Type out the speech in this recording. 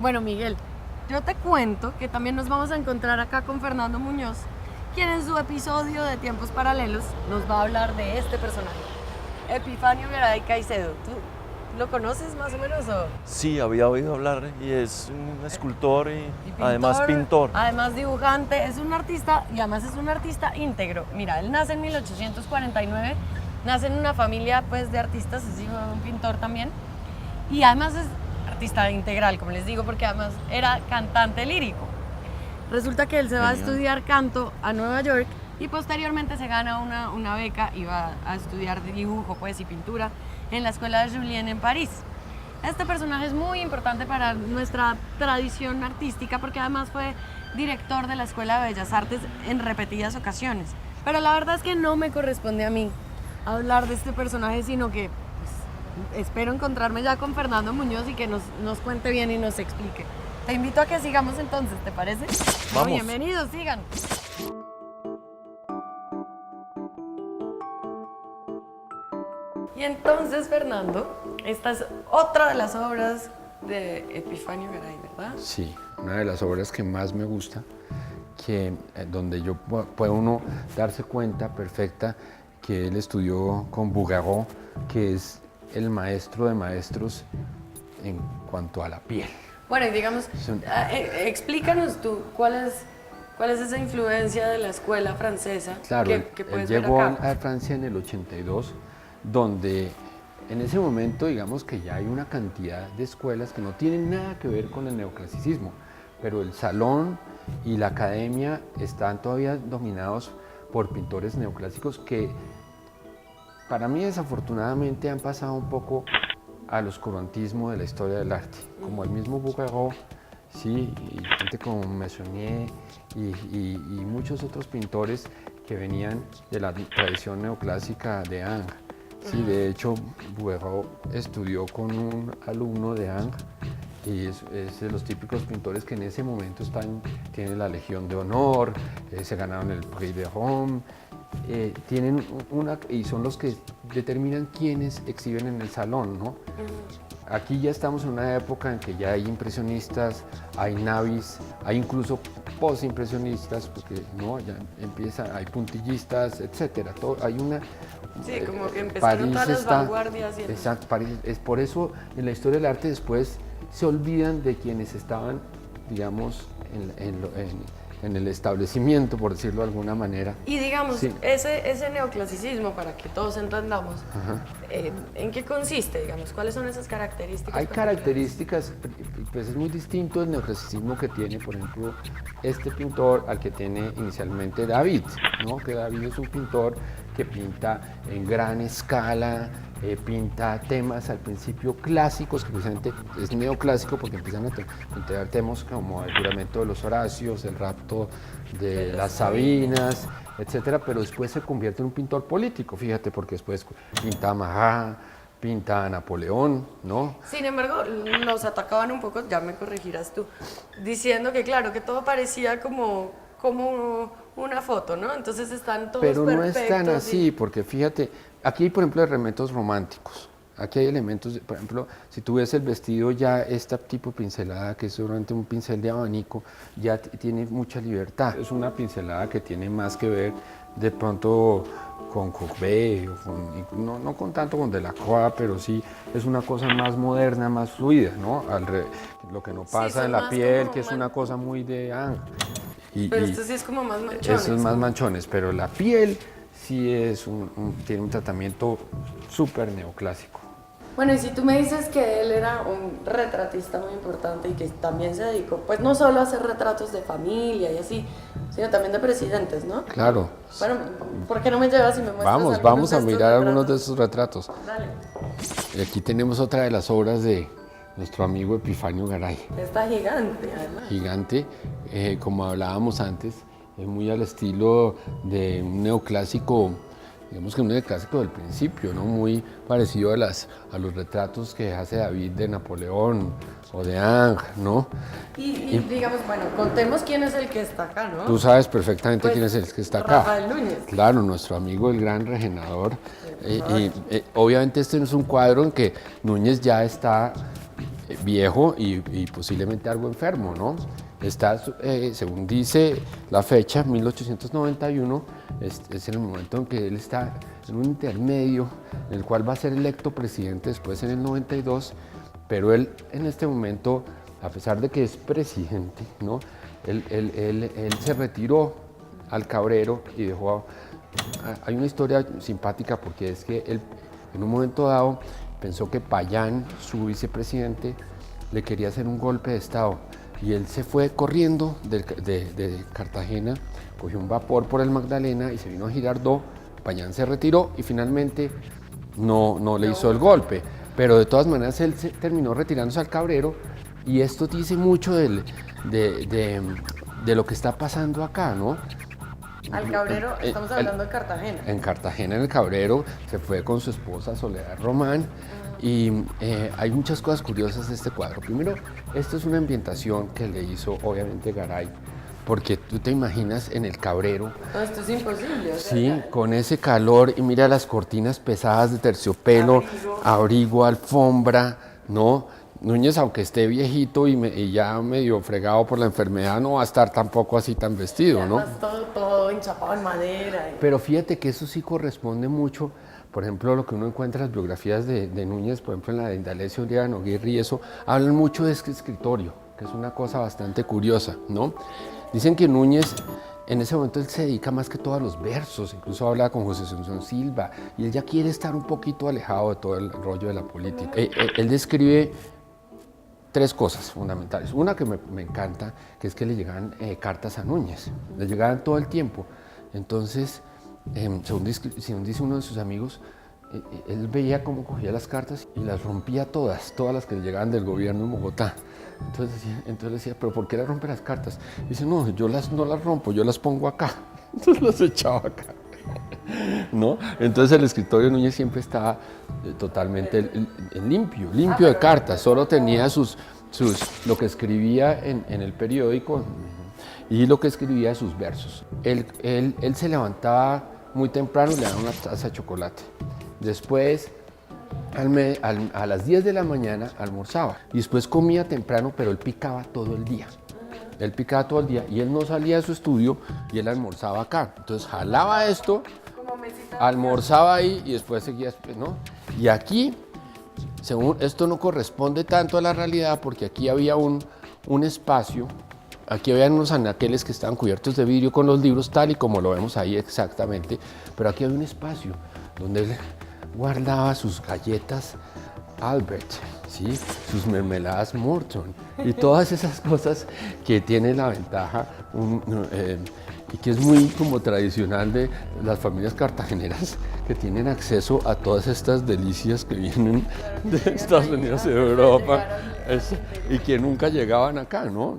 Bueno, Miguel, yo te cuento que también nos vamos a encontrar acá con Fernando Muñoz, quien en su episodio de Tiempos Paralelos nos va a hablar de este personaje, Epifanio Garay Caicedo. ¿Tú lo conoces más o menos? Sí, había oído hablar y es un escultor y Pintor, además pintor. Además dibujante, es un artista y además es un artista íntegro. Mira, él nace en 1849, nace en una familia pues de artistas, es hijo de un pintor también y además es artista integral, como les digo, porque además era cantante lírico. Resulta que él se va a estudiar canto a Nueva York y posteriormente se gana una beca y va a estudiar dibujo pues, y pintura en la Escuela de Julian en París. Este personaje es muy importante para nuestra tradición artística porque además fue director de la Escuela de Bellas Artes en repetidas ocasiones. Pero la verdad es que no me corresponde a mí hablar de este personaje, sino que pues, espero encontrarme ya con Fernando Muñoz y que nos cuente bien y nos explique. Te invito a que sigamos entonces, ¿te parece? Vamos. Bienvenidos, sigan. Y entonces, Fernando, esta es otra de las obras de Epifanio Garay, ¿verdad? Sí, una de las obras que más me gusta, donde yo puede uno darse cuenta perfecta que él estudió con Bouguereau, que es el maestro de maestros en cuanto a la piel. Bueno, y digamos, explícanos tú, ¿cuál es esa influencia de la escuela francesa? Claro, que él puedes ver llegó acá? a Francia en el 82, donde en ese momento digamos que ya hay una cantidad de escuelas que no tienen nada que ver con el neoclasicismo, pero el salón y la academia están todavía dominados por pintores neoclásicos que para mí desafortunadamente han pasado un poco al oscurantismo de la historia del arte, como el mismo Bouguereau, sí, y gente como Meissonier y muchos otros pintores que venían de la tradición neoclásica de Ingres. Sí, de hecho, Bouguereau estudió con un alumno de Ingres y es de los típicos pintores que en ese momento tienen la Legión de Honor, se ganaron el Prix de Rome, y son los que determinan quiénes exhiben en el salón, ¿no? Aquí ya estamos en una época en que ya hay impresionistas, hay navis, hay incluso postimpresionistas, porque no, ya hay puntillistas, etcétera. Hay una. Sí, como que empezaron todas las vanguardias. Exacto, París. Es por eso en la historia del arte después se olvidan de quienes estaban, digamos, en el establecimiento, por decirlo de alguna manera. Y digamos, sí. ese neoclasicismo, para que todos entendamos, ¿en qué consiste, digamos? ¿Cuáles son esas características? Hay características, pues es muy distinto el neoclasicismo que tiene, por ejemplo, este pintor al que tiene inicialmente David, ¿no? Que David es un pintor que pinta en gran escala, pinta temas al principio clásicos, que precisamente es neoclásico porque empiezan a integrar temas como el juramento de los Horacios, el rapto de las Sabinas, etcétera, pero después se convierte en un pintor político, fíjate, porque después pinta a Marat, pinta a Napoleón, ¿no? Sin embargo, los atacaban un poco, ya me corregirás tú, diciendo que claro, que todo parecía como una foto, ¿no? Entonces están todos pero no perfectos. Es tan así, porque fíjate, aquí hay, por ejemplo, elementos románticos. Aquí hay elementos, por ejemplo, si tú ves el vestido ya, este tipo de pincelada, que es solamente un pincel de abanico, ya tiene mucha libertad. Es una pincelada que tiene más que ver de pronto con Courbet, no con tanto con Delacroix, pero sí es una cosa más moderna, más fluida, ¿no? Lo que no pasa sí, en la piel, que es una cosa muy de Ingres. Pero esto sí es como más manchones. Eso es más manchones, pero la piel sí tiene un tratamiento súper neoclásico. Bueno, y si tú me dices que él era un retratista muy importante y que también se dedicó, pues no solo a hacer retratos de familia y así, sino también de presidentes, ¿no? Claro. Bueno, ¿por qué no me llevas y me muestras Vamos a mirar algunos de esos retratos. Dale. Y aquí tenemos otra de las obras de nuestro amigo Epifanio Garay. Está gigante, además. Gigante, como hablábamos antes, es muy al estilo de un neoclásico, digamos que un neoclásico del principio, ¿no? Muy parecido a los retratos que hace David de Napoleón o de Ingres, ¿no? Y digamos, bueno, contemos quién es el que está acá, ¿no? Tú sabes perfectamente Pues, quién es el que está acá. Rafael Núñez. Claro, nuestro amigo el gran regenador. Obviamente este no es un cuadro en que Núñez ya está viejo y posiblemente algo enfermo, ¿no? Está, según dice la fecha, 1891, es el momento en que él está en un intermedio en el cual va a ser electo presidente después en el 92, pero él en este momento, a pesar de que es presidente, ¿no? Él se retiró al Cabrero y dejó... Hay una historia simpática porque es que él en un momento dado pensó que Payán, su vicepresidente, le quería hacer un golpe de Estado y él se fue corriendo de Cartagena, cogió un vapor por el Magdalena y se vino a Girardot. Payán se retiró y finalmente no le hizo el golpe, pero de todas maneras él se terminó retirándose al Cabrero y esto dice mucho de lo que está pasando acá, ¿no? Al Cabrero, estamos hablando de Cartagena. En Cartagena, en el Cabrero, se fue con su esposa Soledad Román y hay muchas cosas curiosas de este cuadro. Primero, esto es una ambientación que le hizo obviamente Garay, porque tú te imaginas en el Cabrero. No, esto es imposible. Sí, con ese calor y mira las cortinas pesadas de terciopelo, abrigo, alfombra, ¿no? Núñez, aunque esté viejito y ya medio fregado por la enfermedad, no va a estar tampoco así tan vestido, ¿no? Todo enchapado en madera. Pero fíjate que eso sí corresponde mucho, por ejemplo, lo que uno encuentra en las biografías de Núñez, por ejemplo, en la de Indalecio Uriano Aguirre y eso, hablan mucho de este escritorio, que es una cosa bastante curiosa, ¿no? Dicen que Núñez, en ese momento él se dedica más que todo a los versos, incluso habla con José Asunción Silva, y él ya quiere estar un poquito alejado de todo el rollo de la política. Él describe tres cosas fundamentales. Una que me encanta, que es que le llegaban cartas a Núñez, le llegaban todo el tiempo. Entonces, según dice uno de sus amigos, él veía cómo cogía las cartas y las rompía todas las que le llegaban del gobierno en Bogotá. Entonces decía, ¿pero por qué le rompe las cartas? Y dice, no, no las rompo, yo las pongo acá. Entonces las echaba acá. ¿No? Entonces el escritorio de Núñez siempre estaba totalmente limpio de cartas, solo tenía lo que escribía en el periódico y lo que escribía de sus versos. Él se levantaba muy temprano y le daban una taza de chocolate. Después, a las 10 de la mañana almorzaba y después comía temprano, pero él picaba todo el día. Él picaba todo el día y él no salía de su estudio y él almorzaba acá. Entonces jalaba esto, almorzaba ahí y después seguía, ¿no? Y aquí, según esto no corresponde tanto a la realidad porque aquí había un espacio, aquí había unos anaqueles que estaban cubiertos de vidrio con los libros tal y como lo vemos ahí exactamente, pero aquí había un espacio donde él guardaba sus galletas Albert, ¿sí? Sus mermeladas Morton y todas esas cosas que tiene la ventaja y que es muy como tradicional de las familias cartageneras que tienen acceso a todas estas delicias que vienen de Estados Unidos y de Europa y que nunca llegaban acá, ¿no?